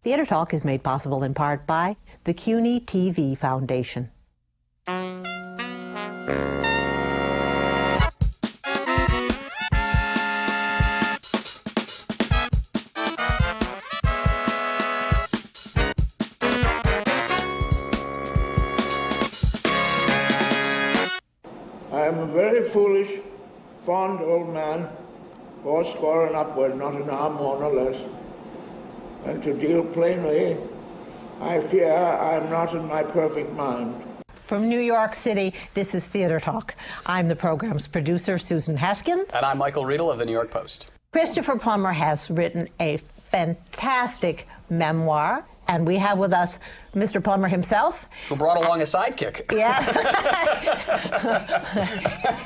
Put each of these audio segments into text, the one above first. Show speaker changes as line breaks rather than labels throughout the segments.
Theater Talk is made possible in part by the CUNY TV Foundation.
I am a very foolish, fond old man, fourscore and upward, not an arm more nor less. And to deal plainly, I fear I am not in my perfect mind.
From New York City, this is Theater Talk. I'm the program's producer, Susan Haskins.
And I'm Michael Riedel of the New York Post.
Christopher Plummer has written a fantastic memoir, and we have with us Mr. Plummer himself.
Who brought along a sidekick.
Yeah.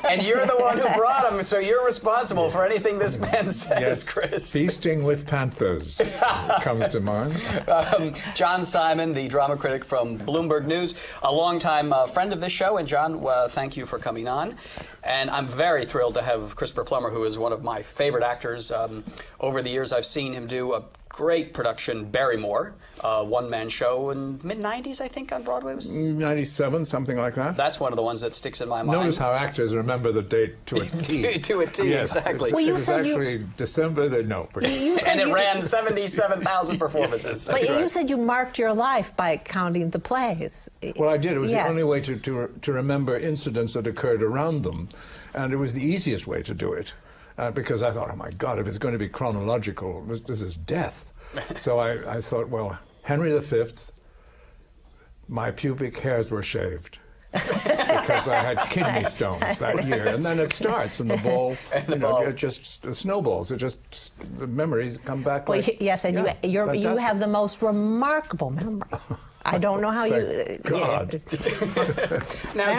And you're the one who brought him, so you're responsible for anything this man says,
yes.
Chris.
Feasting with Panthers comes to mind.
John Simon, the drama critic from Bloomberg News, a longtime friend of this show. And John, thank you for coming on. And I'm very thrilled to have Christopher Plummer, who is one of my favorite actors. Over the years, I've seen him do a great production, Barrymore, one-man show in mid-90s, I think, on Broadway.
97, something like that.
That's one of the ones that sticks in my mind.
Notice how actors remember the date to a T.
to a T,
yes.
exactly.
Well,
it was actually December,
and it ran 77,000 performances.
But you said you marked your life by counting the plays.
Well, I did. It was the only way to remember incidents that occurred around them. And it was the easiest way to do it. Because I thought, oh my God, if it's going to be chronological, this is death. So I thought, well, Henry V, my pubic hairs were shaved because I had kidney stones that year. And then it starts, and the ball, it just snowballs. It just, the memories come back.
Well,
like,
yes, and you have the most remarkable memory. I don't know how
Thank God.
Now,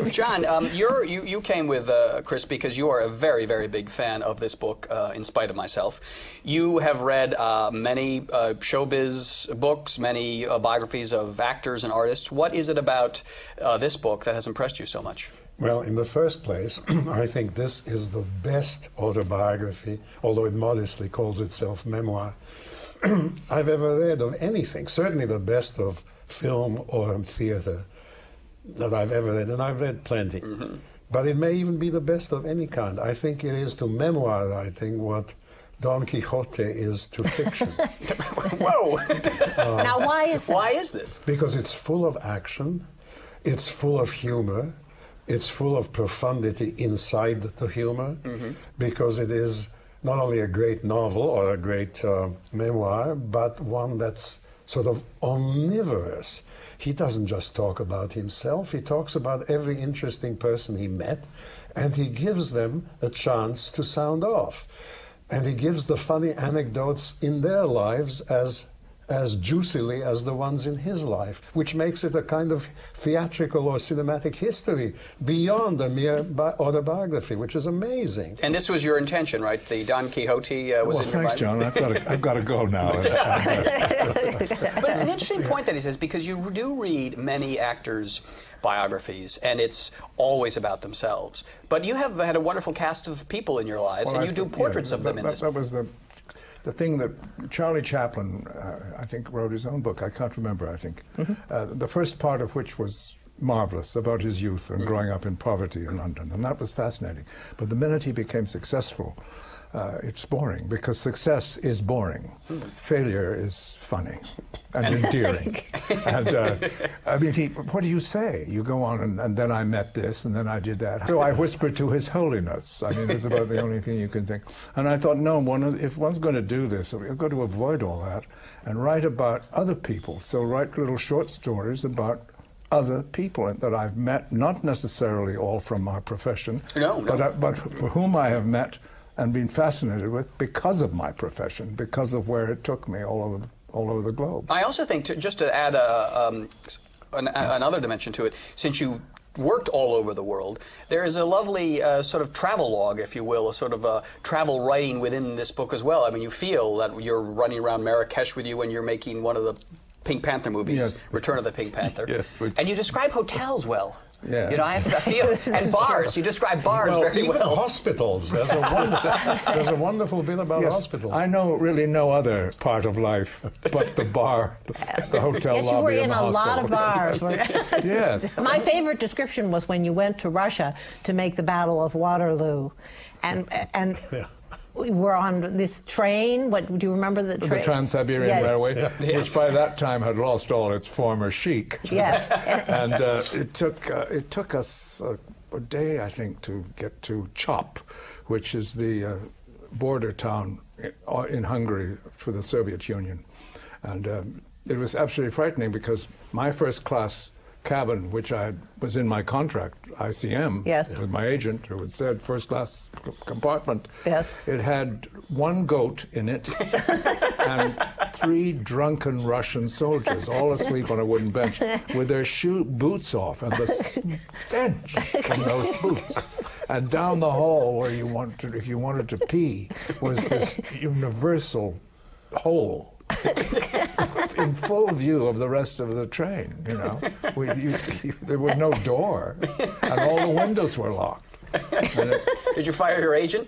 John, you came with Chris because you are a very, very big fan of this book, in spite of myself. You have read many showbiz books, many biographies of actors and artists. What is it about this book that has impressed you so much?
Well, in the first place, I think this is the best autobiography, although it modestly calls itself memoir, I've ever read of anything. Certainly the best of film or theater that I've ever read, and I've read plenty. Mm-hmm. But it may even be the best of any kind. I think it is to memoir writing what Don Quixote is to fiction.
Whoa!
Now, why is that?
Why is this?
Because it's full of action, it's full of humor, it's full of profundity inside the humor, because it is not only a great novel or a great memoir, but one that's sort of omnivorous. He doesn't just talk about himself, he talks about every interesting person he met, and he gives them a chance to sound off. And he gives the funny anecdotes in their lives as juicily as the ones in his life, which makes it a kind of theatrical or cinematic history beyond a mere autobiography, which is amazing.
And this was your intention, right? The Don Quixote was in your mind?
Thanks, John. I've got to go now.
But it's an interesting point that he says, because you do read many actors' biographies, and it's always about themselves. But you have had a wonderful cast of people in your lives, and you do portraits of them in this book.
That was the thing that Charlie Chaplin, I think, wrote his own book. I can't remember, I think. The first part of which was marvelous, about his youth and growing up in poverty in London. And that was fascinating. But the minute he became successful, it's boring, because success is boring. Failure is funny and endearing. And I mean, what do you say? You go on, and then I met this, and then I did that. So I whispered to His Holiness. I mean, that's about the only thing you can think. And I thought, no, if one's going to do this, you've got to avoid all that and write about other people. So write little short stories about other people that I've met, not necessarily all from my profession, but whom I have met and been fascinated with because of my profession, because of where it took me all over the globe.
I also think, just to add another dimension to it, since you worked all over the world, there is a lovely sort of travel log, if you will, a sort of travel writing within this book as well. I mean, you feel that you're running around Marrakesh with you when you're making one of the Pink Panther movies,
yes.
Return of the Pink Panther.
Yes,
and you describe hotels well.
Yeah.
You know, I feel, and bars. You describe bars very
even
well.
hospitals. There's a wonderful bit about
Yes,
hospitals.
I know really no other part of life but the bar, the hotel
Yes, you
lobby
were
and
in
the
a lot
hospital.
of bars.
Yes.
My favorite description was when you went to Russia to make the Battle of Waterloo, and
Yeah.
we were on this train. What do you remember the train?
The Trans-Siberian
Yeah.
Railway,
Yeah.
which by that time had lost all its former chic.
Yes.
And it took us a day, I think, to get to Chop, which is the border town in Hungary for the Soviet Union. And it was absolutely frightening because my first class cabin, which was in my contract, ICM,
Yes.
with my agent, who had said first class compartment,
Yes.
it had one goat in it and 3 drunken Russian soldiers, all asleep on a wooden bench, with their boots off, and the stench from those boots. And down the hall, where if you wanted to pee, was this universal hole in full view of the rest of the train. You know, there was no door, and all the windows were locked.
Did you fire your agent?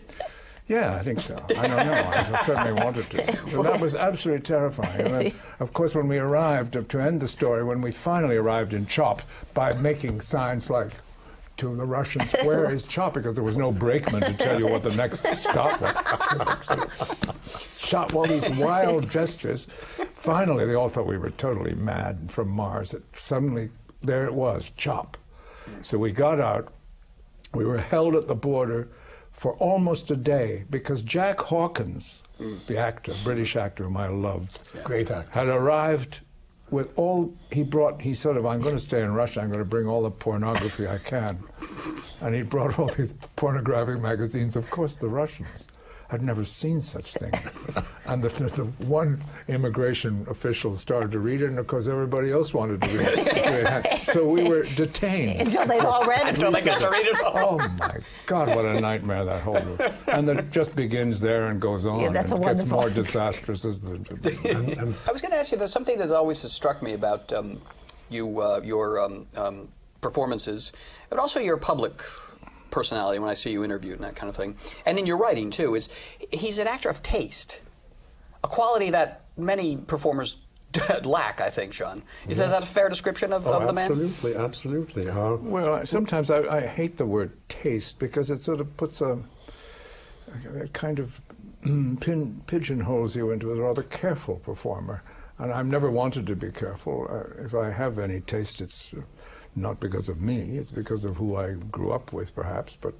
Yeah, I think so. I don't know. I certainly wanted to. But that was absolutely terrifying. And then, of course, when we arrived, to end the story, when we finally arrived in Chop, by making signs like, to the Russians, where is Chop? Because there was no brakeman to tell you what the next stop was. Chop, all these wild gestures. Finally, they all thought we were totally mad from Mars. Suddenly, there it was, Chop. So we got out. We were held at the border for almost a day because Jack Hawkins, the actor, British actor whom I loved,
Great actor.
had arrived with all he brought. He sort of, I'm going to stay in Russia, I'm going to bring all the pornography I can. And he brought all these pornographic magazines. Of course, the Russians had never seen such things. And the one immigration official started to read it, and of course everybody else wanted to read it. So we were detained.
Until they'd all read it.
Until they got to read it all.
Oh my God, what a nightmare that whole and it just begins there and goes on.
Yeah, that's
and
a
gets
wonderful-
more disastrous as the
I was going to ask you, there's something that always has struck me about your performances, but also your public personality when I see you interviewed and that kind of thing. And in your writing, too, is he's an actor of taste, a quality that many performers lack, I think, John. Is that a fair description of the man?
Absolutely, absolutely.
Well, sometimes I hate the word taste because it sort of puts a kind of pigeonholes you into a rather careful performer. And I've never wanted to be careful. If I have any taste, it's not because of me, it's because of who I grew up with, perhaps. But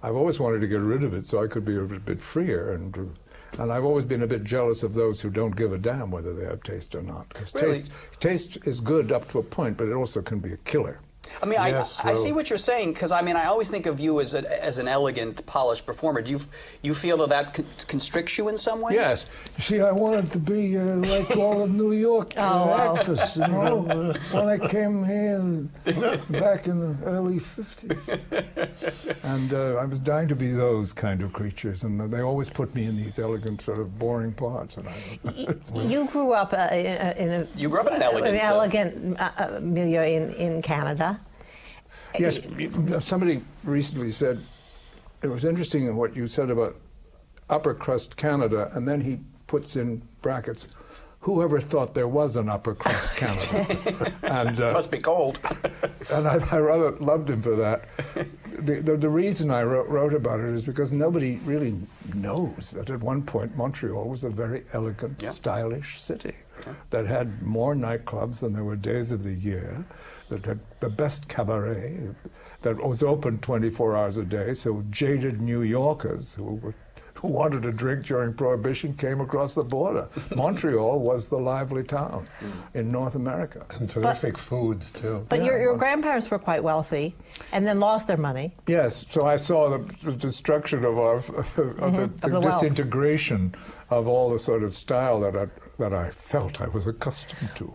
I've always wanted to get rid of it so I could be a bit freer. And I've always been a bit jealous of those who don't give a damn whether they have taste or not. Because
Really?
taste is good up to a point, but it also can be a killer.
I mean,
Yes,
I see
well-
what you're saying, because I mean, I always think of you as an elegant, polished performer. Do you feel that constricts you in some way?
Yes. You see, I wanted to be like all of New York actors, you know, when I came here back in the early 50s. And I was dying to be those kind of creatures, and they always put me in these elegant, sort of boring parts. And
You grew up in a
You grew up in an elegant
milieu in Canada.
Yes, somebody recently said, it was interesting what you said about upper crust Canada, and then he puts in brackets, whoever thought there was an upper crust Canada? And
must be cold.
and I rather loved him for that. The reason I wrote about it is because nobody really knows that at one point Montreal was a very elegant, stylish city that had more nightclubs than there were days of the year, that had the best cabaret, that was open 24 hours a day, so jaded New Yorkers who wanted to drink during Prohibition came across the border. Montreal was the lively town in North America.
And terrific food, too.
But your grandparents were quite wealthy, and then lost their money.
Yes, so I saw the destruction of the
wealth.
disintegration of all the sort of style that I felt I was accustomed to.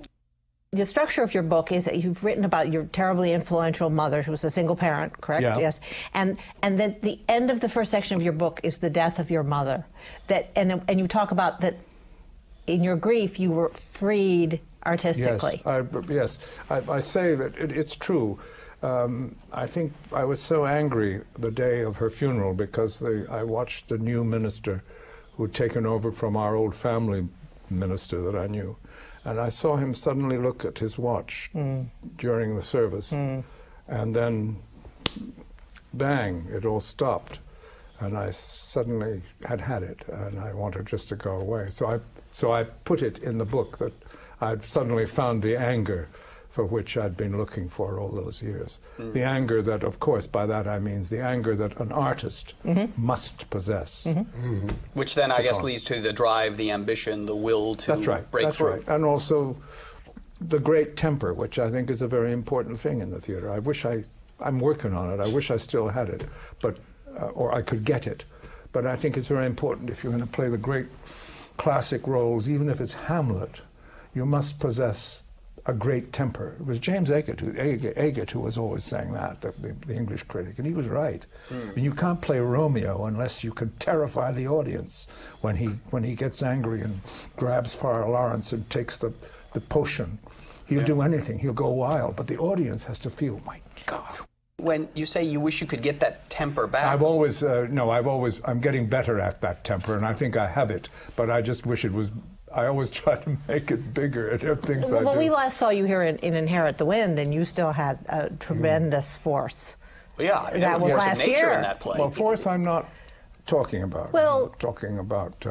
The structure of your book is that you've written about your terribly influential mother, who was a single parent, correct?
Yeah.
Yes. And then the end of the first section of your book is the death of your mother. And you talk about that in your grief you were freed artistically.
Yes, I say that it's true. I think I was so angry the day of her funeral because I watched the new minister who'd taken over from our old family minister that I knew. And I saw him suddenly look at his watch during the service. And then, bang, it all stopped. And I suddenly had it, and I wanted just to go away. So I put it in the book that I'd suddenly found the anger for which I'd been looking for all those years. The anger that, of course, by that I mean the anger that an artist must possess.
Which then, I guess, leads to the drive, the ambition, the will to break through.
Right. And also the great temper, which I think is a very important thing in the theater. I'm working on it. I wish I still had it, but or I could get it. But I think it's very important if you're going to play the great classic roles, even if it's Hamlet, you must possess a great temper. It was James Agate who was always saying that, the English critic, and he was right. And you can't play Romeo unless you can terrify the audience when he gets angry and grabs Friar Lawrence and takes the potion. He'll do anything. He'll go wild, but the audience has to feel, my God.
When you say you wish you could get that temper back,
I'm getting better at that temper, and I think I have it, but I just wish it was. I always try to make it bigger at things I do.
Well, we last saw you here in Inherit the Wind, and you still had a tremendous force.
Yeah,
that was
force
last
of nature
year.
In that play.
Well, force I'm not talking about.
Well,
I'm talking about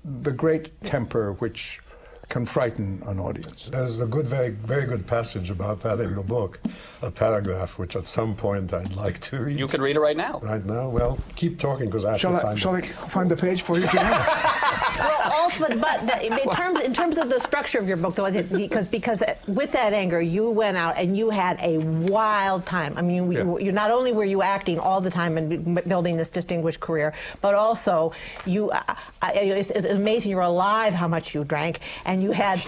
the great temper which can frighten an audience.
There's a very good passage about that in the book, a paragraph which at some point I'd like to read.
You could read it right now.
Right now? Well, keep talking because I have to find it.
Shall I find the page for you, John?
Well, also, but in terms of the structure of your book, though, I think because with that anger, you went out and you had a wild time. I mean, you not only were you acting all the time and building this distinguished career, but also it's amazing you're alive how much you drank, and you had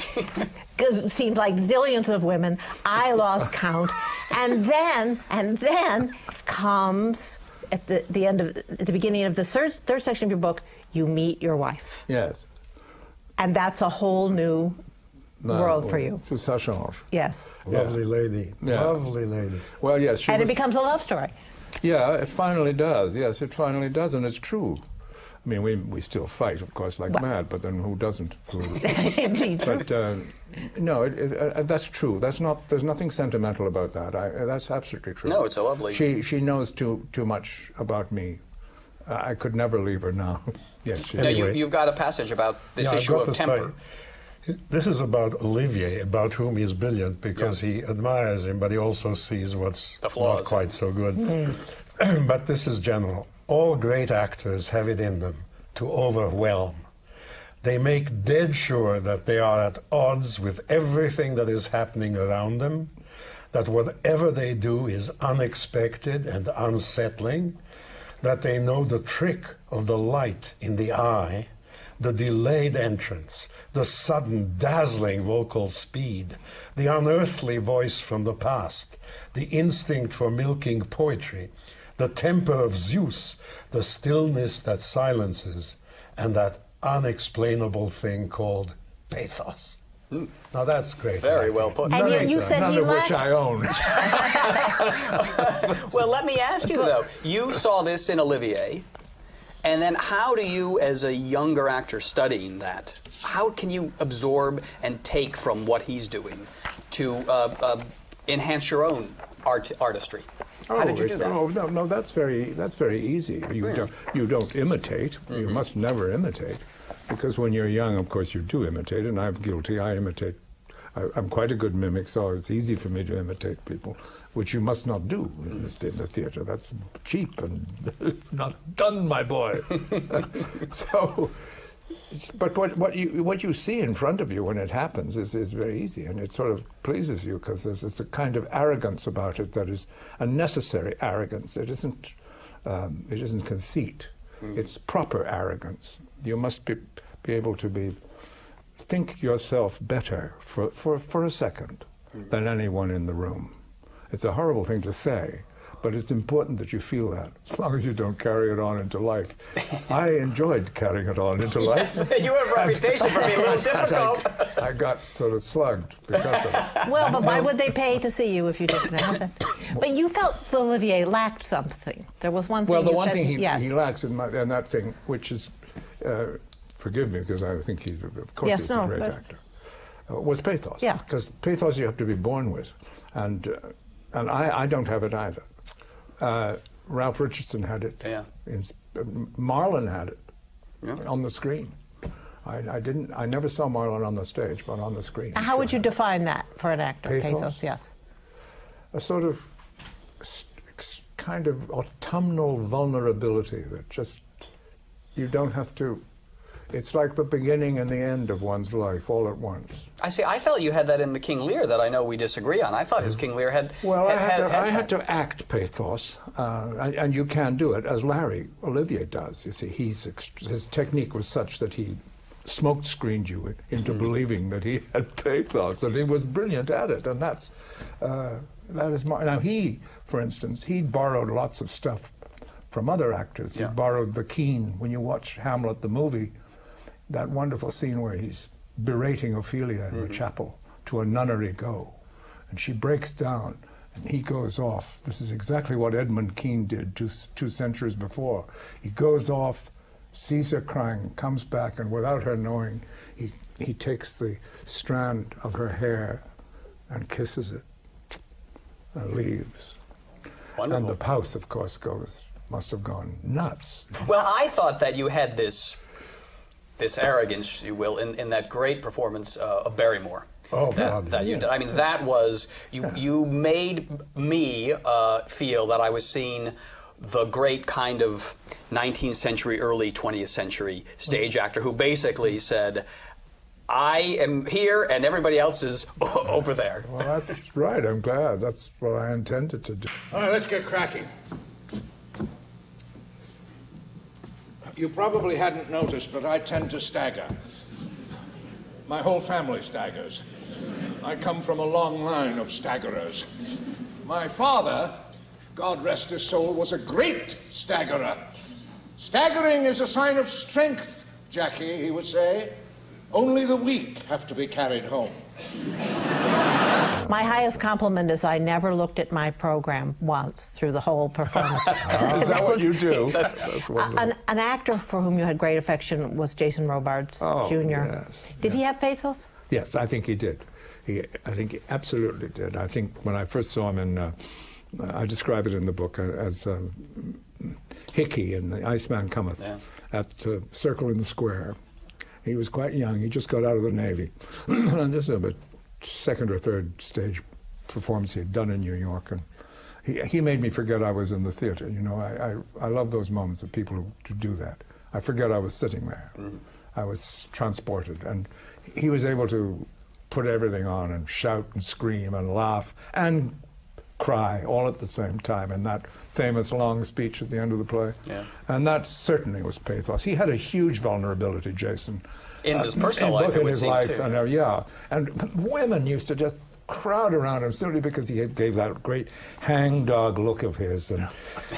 it seemed like zillions of women. I lost count, and then comes at the beginning of the third section of your book, you meet your wife.
Yes.
And that's a whole new world for you.
Ça change.
Yes.
Lovely lady.
Yeah.
Lovely lady.
Well, yes.
And it becomes a love story.
Yeah, it finally does. Yes, it finally does, and it's true. I mean, we still fight, of course, like mad, but then who doesn't?
Indeed, true.
But no, that's true. There's nothing sentimental about that. That's absolutely true.
No, it's a lovely.
She knows too much about me. I could never leave her now. Yes.
Now, you've got a passage about this issue of temper.
This is about Olivier, about whom he's brilliant because he admires him, but he also sees what's
the flaws,
not quite so good. But this is general. All great actors have it in them to overwhelm. They make dead sure that they are at odds with everything that is happening around them, that whatever they do is unexpected and unsettling, that they know the trick of the light in the eye, the delayed entrance, the sudden dazzling vocal speed, the unearthly voice from the past, the instinct for milking poetry, the temper of Zeus, the stillness that silences, and that unexplainable thing called pathos. Now that's great.
Very well put.
And you said
none
he
of
lacked...
which I own.
Well, let me ask you, though. You saw this in Olivier, and then how do you, as a younger actor studying that, how can you absorb and take from what he's doing to enhance your own artistry? How did you do that?
Oh no, that's very easy. You don't imitate. You must never imitate, because when you're young, of course, you do imitate, and I'm guilty. I imitate. I'm quite a good mimic, so it's easy for me to imitate people, which you must not do in the theater. That's cheap and it's not done, my boy. So. But what you see in front of you when it happens is very easy, and it sort of pleases you because there's a kind of arrogance about it that is a necessary arrogance. It isn't conceit. It's proper arrogance. You must be able to think yourself better for a second than anyone in the room. It's a horrible thing to say, but it's important that you feel that, as long as you don't carry it on into life. I enjoyed carrying it on into life.
Yes, you have a reputation for being a little difficult.
I got sort of slugged because of it.
Well, but why would they pay to see you if you didn't have it? But you felt that Olivier lacked something. There was one thing.
Well, the
you
one
said,
thing
yes.
he lacks in that thing, which is, forgive me because I think of course he's a great actor, was pathos.
Yeah.
Because pathos you have to be born with, and I don't have it either. Ralph Richardson had it.
Yeah.
Marlon had it
Yeah.
on the screen. I never saw Marlon on the stage, but on the screen.
How would you define that for an actor?
Pathos?
Yes.
A sort of kind of autumnal vulnerability that just, you don't have to, it's like the beginning and the end of one's life all at once.
I see. I felt you had that in the King Lear that I know we disagree on. I thought his King Lear had.
Well, I
had
had to act pathos, and you can do it, as Olivier does. You see, his technique was such that he smoke screened you into believing that he had pathos, and he was brilliant at it, and that is now he, for instance, he borrowed lots of stuff from other actors.
Yeah.
He borrowed the keen. When you watch Hamlet the movie, that wonderful scene where he's berating Ophelia in the chapel, to a nunnery go, and she breaks down and he goes off. This is exactly what Edmund Kean did two centuries before. He goes off, sees her crying, comes back, and without her knowing, he takes the strand of her hair and kisses it and leaves.
Wonderful.
And the house, of course, must have gone nuts.
Well, I thought that you had this arrogance, you will, in that great performance of Barrymore.
Oh,
that
God,
you did. I mean, that was you made me feel that I was seeing the great kind of 19th century, early 20th century stage actor who basically said, I am here and everybody else is over there.
Well, that's right. I'm glad. That's what I intended to do.
All right, let's get cracking. You probably hadn't noticed, but I tend to stagger. My whole family staggers. I come from a long line of staggerers. My father, God rest his soul, was a great staggerer. Staggering is a sign of strength, Jackie, he would say. Only the weak have to be carried home.
My highest compliment is I never looked at my program once through the whole performance.
Is that what you do? That's wonderful.
An actor for whom you had great affection was Jason Robards Jr.
Yes,
Did he have pathos?
Yes, I think he did. I think he absolutely did. I think when I first saw him in, I describe it in the book as Hickey in The Iceman Cometh at Circle in the Square. He was quite young. He just got out of the Navy. And this is a second or third stage performance he had done in New York. And he made me forget I was in the theater. You know, I love those moments of people who do that. I forget I was sitting there. I was transported. And he was able to put everything on and shout and scream and laugh and cry all at the same time in that famous long speech at the end of the play. Yeah. And that certainly was pathos. He had a huge vulnerability, Jason.
In his personal life,
both
it
in
would
his
seem
life
too.
and women used to just crowd around him simply because he gave that great hangdog look of his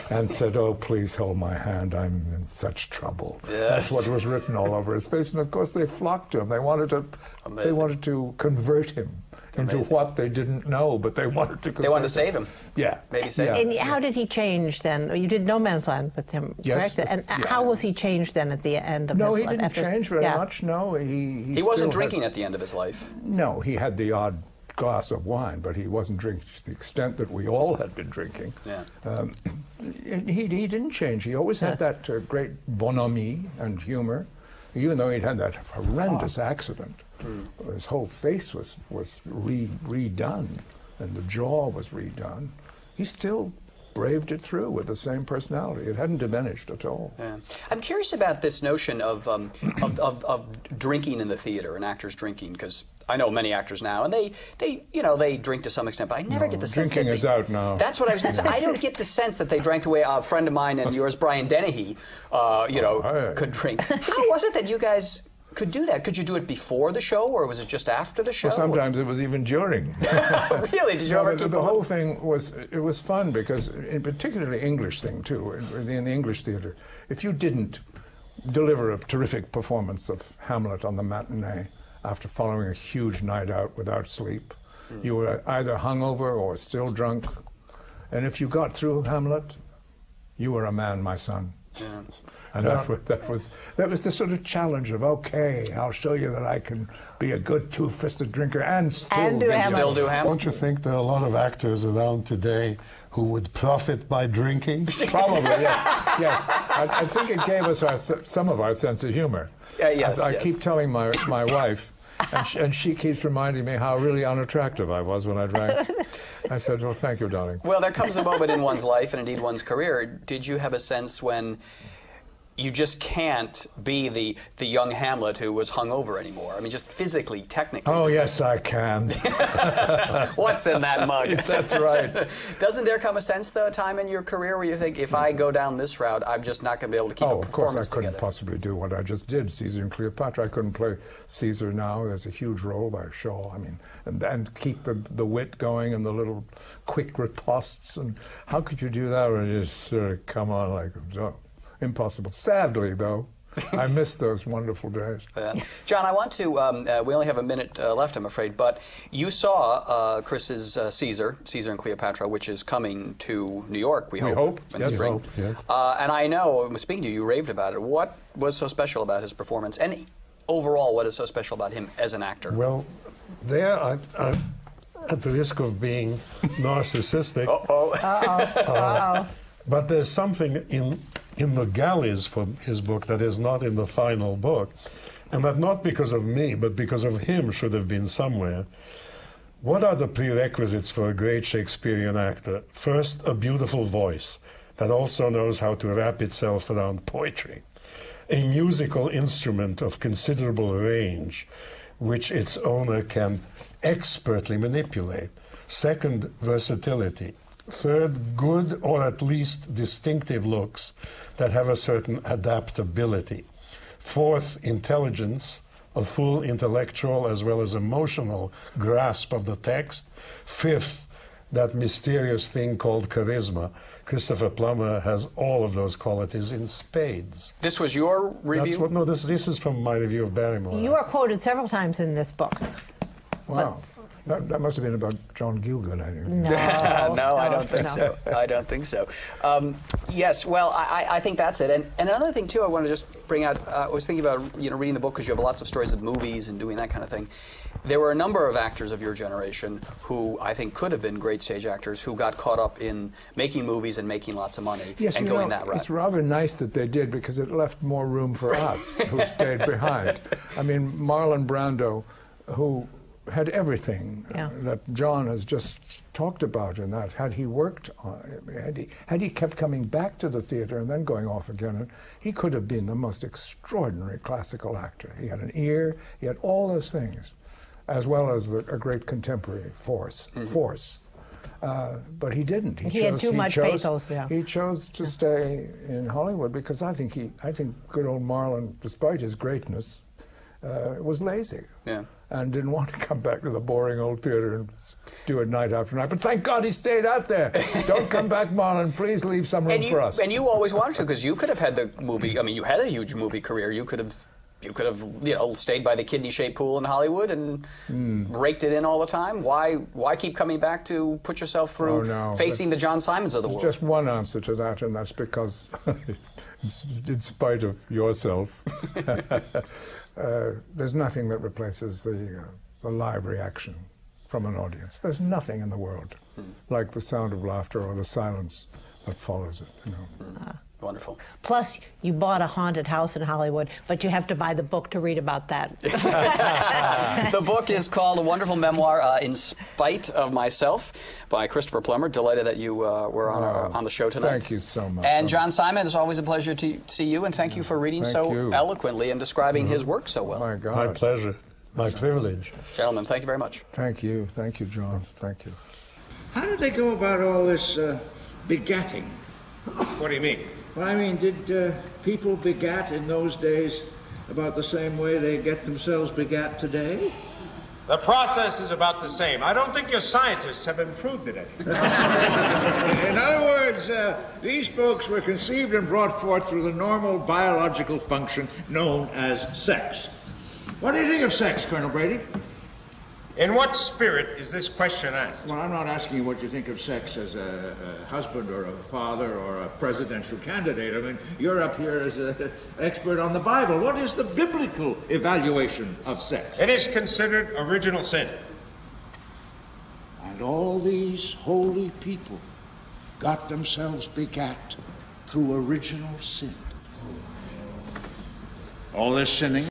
and said, "Oh, please hold my hand. I'm in such trouble."
Yes.
That's what was written all over his face. And of course, they flocked to him. They wanted to convert him into what they didn't know, but they wanted to.
They wanted to save him.
Yeah,
maybe save
And
him.
how did he change then? You did No Man's Land with him,
yes,
correct? And how was he changed then at the end of
No,
his
he
life?
didn't change very much. No, he
wasn't
still
drinking at the end of his life.
No, he had the odd glass of wine, but he wasn't drinking to the extent that we all had been drinking.
Yeah.
He didn't change. He always had that great bonhomie and humor, even though he'd had that horrendous accident. His whole face was redone, and the jaw was redone. He still braved it through with the same personality. It hadn't diminished at all.
Yeah. I'm curious about this notion of drinking in the theater and actors drinking, because I know many actors now, and they drink to some extent, but I never get the sense that
drinking is out now.
That's what I was going to say. I don't get the sense that they drank the way a friend of mine and yours, Brian Dennehy, could drink. How was it that you guys could do that? Could you do it before the show, or was it just after the show?
Well, sometimes it was even during.
Really? Did you ever keep
the whole thing was fun because, in particularly English thing too, in the English theater, if you didn't deliver a terrific performance of Hamlet on the matinee after following a huge night out without sleep, you were either hungover or still drunk. And if you got through Hamlet, you were a man, my son.
Yeah.
And that was the sort of challenge of, okay, I'll show you that I can be a good two-fisted drinker and still
do Hamlet.
Still do Hamlet?
Don't you think there are a lot of actors around today who would profit by drinking?
Probably, yeah. Yes. I think it gave us some of our sense of humor.
Yes,
I
yes.
keep telling my wife, and she keeps reminding me how really unattractive I was when I drank. I said, well, thank you, darling.
Well, there comes a moment in one's life, and indeed one's career. Did you have a sense when you just can't be the young Hamlet who was hungover anymore? I mean, just physically, technically.
Oh, yes, I can.
What's in that mug?
That's right.
Doesn't there come a sense, though, a time in your career where you think, if I go down this route, I'm just not going to be able to keep a
Of course,
performance
I couldn't
together?
possibly do what I just did, Caesar and Cleopatra. I couldn't play Caesar now. There's a huge role by Shaw. I mean, and keep the wit going and the little quick ripostes. And how could you do that when you just sort of come on like, oh, impossible. Sadly, though, I miss those wonderful days.
John, I want to, we only have a minute left, I'm afraid, but you saw Chris's Caesar and Cleopatra, which is coming to New York, we hope. In the
Yes,
spring.
hope, yes.
And I know, speaking to you, you raved about it. What was so special about his performance? And overall, what is so special about him as an actor?
Well, there, at the risk of being narcissistic, but there's something in the galleys for his book that is not in the final book, and that not because of me, but because of him should have been somewhere. What are the prerequisites for a great Shakespearean actor? First, a beautiful voice that also knows how to wrap itself around poetry. A musical instrument of considerable range, which its owner can expertly manipulate. Second, versatility. Third, good or at least distinctive looks that have a certain adaptability. Fourth, intelligence, a full intellectual as well as emotional grasp of the text. Fifth, that mysterious thing called charisma. Christopher Plummer has all of those qualities in spades.
This was your review?
This is from my review of Barrymore.
You are quoted several times in this book.
Wow. That must have been about John Gielgud, I think.
No, I don't think so. I don't think so. Yes, well, I think that's it. And another thing, too, I want to just bring out, I was thinking about reading the book because you have lots of stories of movies and doing that kind of thing. There were a number of actors of your generation who I think could have been great stage actors who got caught up in making movies and making lots of money and going that route.
It's rather nice that they did because it left more room for us who stayed behind. I mean, Marlon Brando, who had everything that John has just talked about in that. Had he worked on it, had he kept coming back to the theater and then going off again, he could have been the most extraordinary classical actor. He had an ear, he had all those things, as well as a great contemporary force. But he didn't.
He had too much pathos. Yeah.
He chose to stay in Hollywood because I think good old Marlon, despite his greatness, was lazy.
Yeah.
And didn't want to come back to the boring old theater and do it night after night. But thank God he stayed out there. Don't come back, Marlon. Please leave some room for us.
And you always wanted to, because you could have had the movie. I mean, you had a huge movie career. You could have stayed by the kidney-shaped pool in Hollywood and raked it in all the time. Why keep coming back to put yourself through facing the John Simons of the world?
Just one answer to that, and that's because, in spite of yourself, there's nothing that replaces the live reaction from an audience. There's nothing in the world like the sound of laughter or the silence that follows it.
Wonderful.
Plus, you bought a haunted house in Hollywood, but you have to buy the book to read about that.
The book is called A Wonderful Memoir, In Spite of Myself, by Christopher Plummer. Delighted that you were on the show tonight.
Thank you so much.
And John Simon, it's always a pleasure to see you, and thank you for reading so eloquently and describing his work so well.
My God.
My pleasure. My privilege.
Gentlemen, thank you very much.
Thank you. Thank you, John. Thank you.
How did they go about all this begatting?
What do you mean?
Well, I mean, did people begat in those days about the same way they get themselves begat today?
The process is about the same. I don't think your scientists have improved it any.
In other words, these folks were conceived and brought forth through the normal biological function known as sex. What do you think of sex, Colonel Brady?
In what spirit is this question asked?
Well, I'm not asking you what you think of sex as a husband or a father or a presidential candidate. I mean, you're up here as an expert on the Bible. What is the biblical evaluation of sex?
It is considered original sin.
And all these holy people got themselves begat through original sin. All this sinning